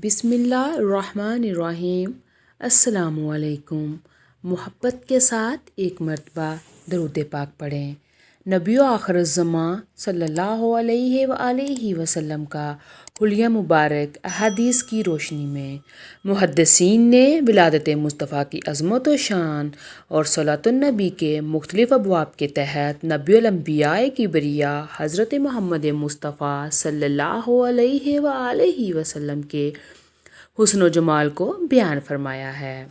بسم اللہ الرحمن الرحیم۔ السلام علیکم۔ محبت کے ساتھ ایک مرتبہ درود پاک پڑھیں۔ نبی و آخر الزماں صلی اللہ علیہ وآلہ وسلم کا حلیہ مبارک احادیث کی روشنی میں محدثین نے ولادت مصطفیٰ کی عظمت و شان اور صلاۃ النبی کے مختلف ابواب کے تحت نبی الانبیاء کبریاء حضرت محمد مصطفیٰ صلی اللہ علیہ وآلہ وسلم کے حسن و جمال کو بیان فرمایا ہے۔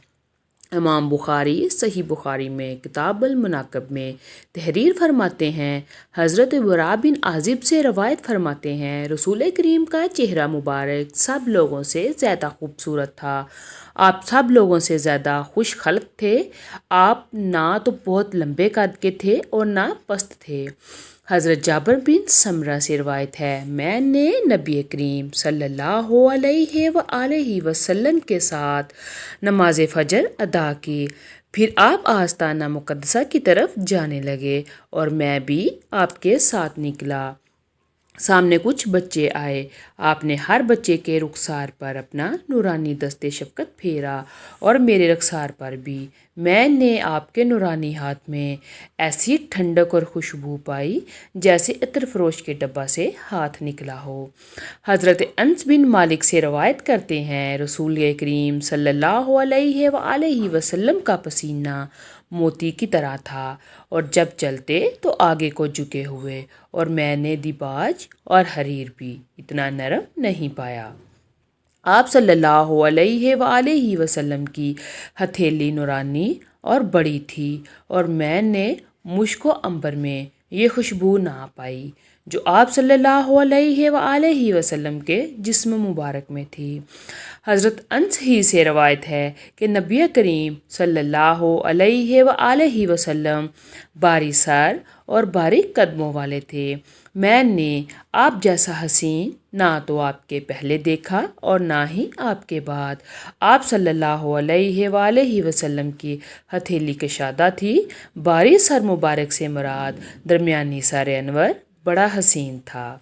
امام بخاری صحیح بخاری میں کتاب المناقب میں تحریر فرماتے ہیں، حضرت برا بن عازب سے روایت فرماتے ہیں، رسول کریم کا چہرہ مبارک سب لوگوں سے زیادہ خوبصورت تھا۔ آپ سب لوگوں سے زیادہ خوش خلق تھے۔ آپ نہ تو بہت لمبے قد کے تھے اور نہ پست تھے۔ حضرت جابر بن سمرہ سے روایت ہے، میں نے نبی کریم صلی اللہ علیہ وآلہ وسلم کے ساتھ نماز فجر ادا کی، پھر آپ آستانہ مقدسہ کی طرف جانے لگے اور میں بھی آپ کے ساتھ نکلا۔ سامنے کچھ بچے آئے، آپ نے ہر بچے کے رخسار پر اپنا نورانی دست شفقت پھیرا اور میرے رخسار پر بھی۔ میں نے آپ کے نورانی ہاتھ میں ایسی ٹھنڈک اور خوشبو پائی جیسے عطر فروش کے ڈبہ سے ہاتھ نکلا ہو۔ حضرت انس بن مالک سے روایت کرتے ہیں، رسول کریم صلی اللہ علیہ وآلہ وسلم کا پسینہ موتی کی طرح تھا اور جب چلتے تو آگے کو جھکے ہوئے، اور میں نے دیباج اور حریر بھی اتنا نرم نہیں پایا۔ آپ صلی اللہ علیہ وآلہ وسلم کی ہتھیلی نورانی اور بڑی تھی، اور میں نے مشک و عنبر میں یہ خوشبو نہ پائی جو آپ صلی اللہ علیہ وآلہ وسلم کے جسم مبارک میں تھی۔ حضرت انس ہی سے روایت ہے کہ نبی کریم صلی اللہ علیہ وآلہ وسلم باری سر اور باریک قدموں والے تھے۔ میں نے آپ جیسا حسین نہ تو آپ کے پہلے دیکھا اور نہ ہی آپ کے بعد۔ آپ صلی اللہ علیہ وآلہ وسلم کی ہتھیلی کشادہ تھی۔ باری سر مبارک سے مراد درمیانی سر انور بڑا حسین تھا۔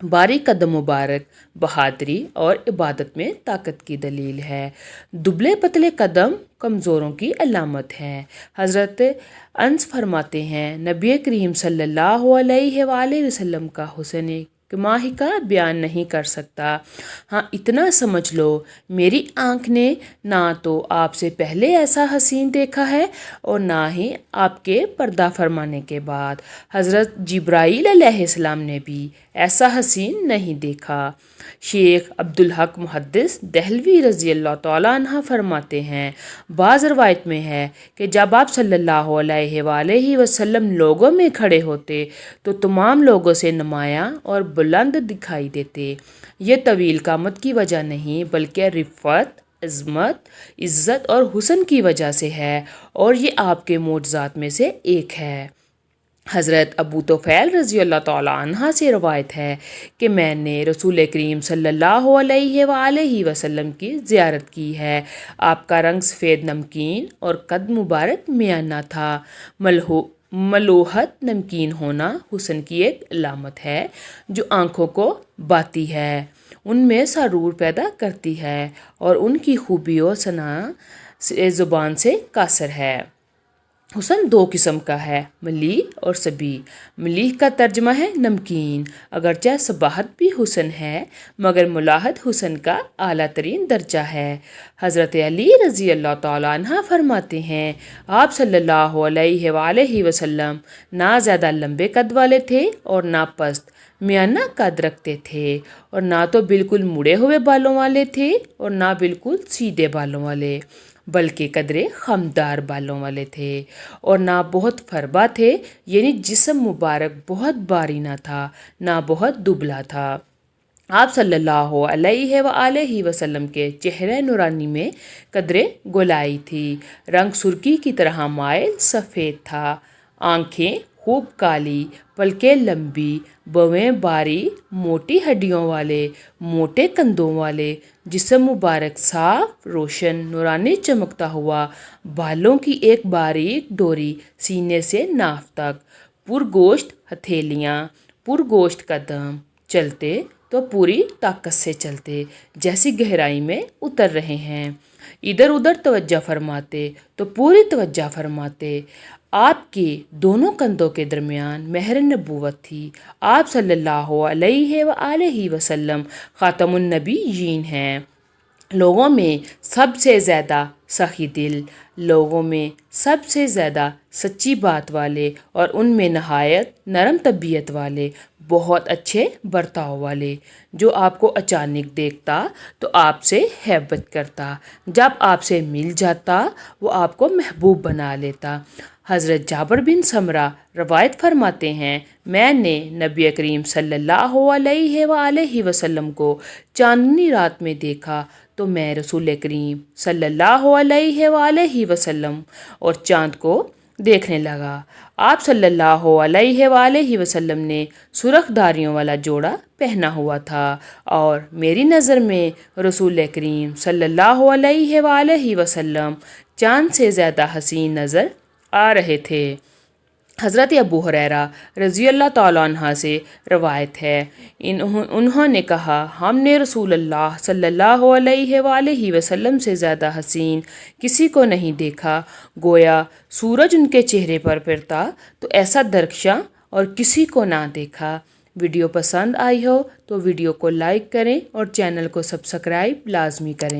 باری قدم مبارک بہادری اور عبادت میں طاقت کی دلیل ہے۔ دبلے پتلے قدم کمزوروں کی علامت ہے۔ حضرت انس فرماتے ہیں، نبی کریم صلی اللہ علیہ وآلہ وسلم کا حسن کماہی کا بیان نہیں کر سکتا۔ ہاں اتنا سمجھ لو، میری آنکھ نے نہ تو آپ سے پہلے ایسا حسین دیکھا ہے اور نہ ہی آپ کے پردہ فرمانے کے بعد۔ حضرت جبرائیل علیہ السلام نے بھی ایسا حسین نہیں دیکھا۔ شیخ عبدالحق محدث دہلوی رضی اللہ تعالیٰ عنہ فرماتے ہیں، بعض روایت میں ہے کہ جب آپ صلی اللہ علیہ وآلہ وسلم لوگوں میں کھڑے ہوتے تو تمام لوگوں سے نمایاں اور بلند دکھائی دیتے۔ یہ طویل قامت کی وجہ نہیں بلکہ رفعت، عظمت، عزت اور حسن کی وجہ سے ہے، اور یہ آپ کے معجزات میں سے ایک ہے۔ حضرت ابو طفیل رضی اللہ تعالیٰ عنہ سے روایت ہے کہ میں نے رسول کریم صلی اللہ علیہ وآلہ وسلم کی زیارت کی ہے۔ آپ کا رنگ سفید نمکین اور قد مبارک میانہ تھا۔ ملوحت نمکین ہونا حسن کی ایک علامت ہے جو آنکھوں کو باتی ہے، ان میں سرور پیدا کرتی ہے، اور ان کی خوبی و ثنا زبان سے قاصر ہے۔ حسن دو قسم کا ہے، ملیح اور صبیح۔ ملیح کا ترجمہ ہے نمکین، اگرچہ صباحت بھی حسن ہے مگر ملاحت حسن کا اعلیٰ ترین درجہ ہے۔ حضرت علی رضی اللہ تعالیٰ عنہ فرماتے ہیں، آپ صلی اللہ علیہ وآلہ وسلم نہ زیادہ لمبے قد والے تھے اور نہ پست، میانہ قد رکھتے تھے، اور نہ تو بالکل مڑے ہوئے بالوں والے تھے اور نہ بالکل سیدھے بالوں والے، بلکہ قدرے خمدار بالوں والے تھے، اور نہ بہت فربا تھے، یعنی جسم مبارک بہت باری نہ تھا نہ بہت دبلا تھا۔ آپ صلی اللہ علیہ وآلہ وسلم کے چہرہ نورانی میں قدرے گولائی تھی، رنگ سرخی کی طرح مائل سفید تھا، آنکھیں خوب کالی، پلکیں لمبی، بویں باری، موٹی ہڈیوں والے، موٹے کندھوں والے، جسم مبارک صاف روشن نورانی چمکتا ہوا، بالوں کی ایک باریک ڈوری سینے سے ناف تک، پرگوشت ہتھیلیاں، پرگوشت قدم، چلتے تو پوری طاقت سے چلتے، جیسی گہرائی میں اتر رہے ہیں۔ ادھر ادھر توجہ فرماتے تو پوری توجہ فرماتے۔ آپ کے دونوں کندھوں کے درمیان مہر نبوت تھی۔ آپ صلی اللہ علیہ وآلہ وسلم خاتم النبیین ہیں۔ لوگوں میں سب سے زیادہ سخی دل، لوگوں میں سب سے زیادہ سچی بات والے، اور ان میں نہایت نرم طبیعت والے، بہت اچھے برتاؤ والے۔ جو آپ کو اچانک دیکھتا تو آپ سے محبت کرتا، جب آپ سے مل جاتا وہ آپ کو محبوب بنا لیتا۔ حضرت جابر بن سمرہ روایت فرماتے ہیں، میں نے نبی کریم صلی اللہ علیہ وآلہ وسلم کو چاندنی رات میں دیکھا تو میں رسول کریم صلی اللہ علیہ وآلہ وسلم اور چاند کو دیکھنے لگا۔ آپ صلی اللہ علیہ وآلہ وسلم نے سرخ دھاریوں والا جوڑا پہنا ہوا تھا، اور میری نظر میں رسول کریم صلی اللہ علیہ وآلہ وسلم چاند سے زیادہ حسین نظر آ رہے تھے۔ حضرت ابو ہریرہ رضی اللہ تعالیٰ عنہ سے روایت ہے، انہوں نے کہا، ہم نے رسول اللہ صلی اللہ علیہ وآلہ وسلم سے زیادہ حسین کسی کو نہیں دیکھا۔ گویا سورج ان کے چہرے پر پھرتا تو ایسا درخشاں اور کسی کو نہ دیکھا۔ ویڈیو پسند آئی ہو تو ویڈیو کو لائک کریں اور چینل کو سبسکرائب لازمی کریں۔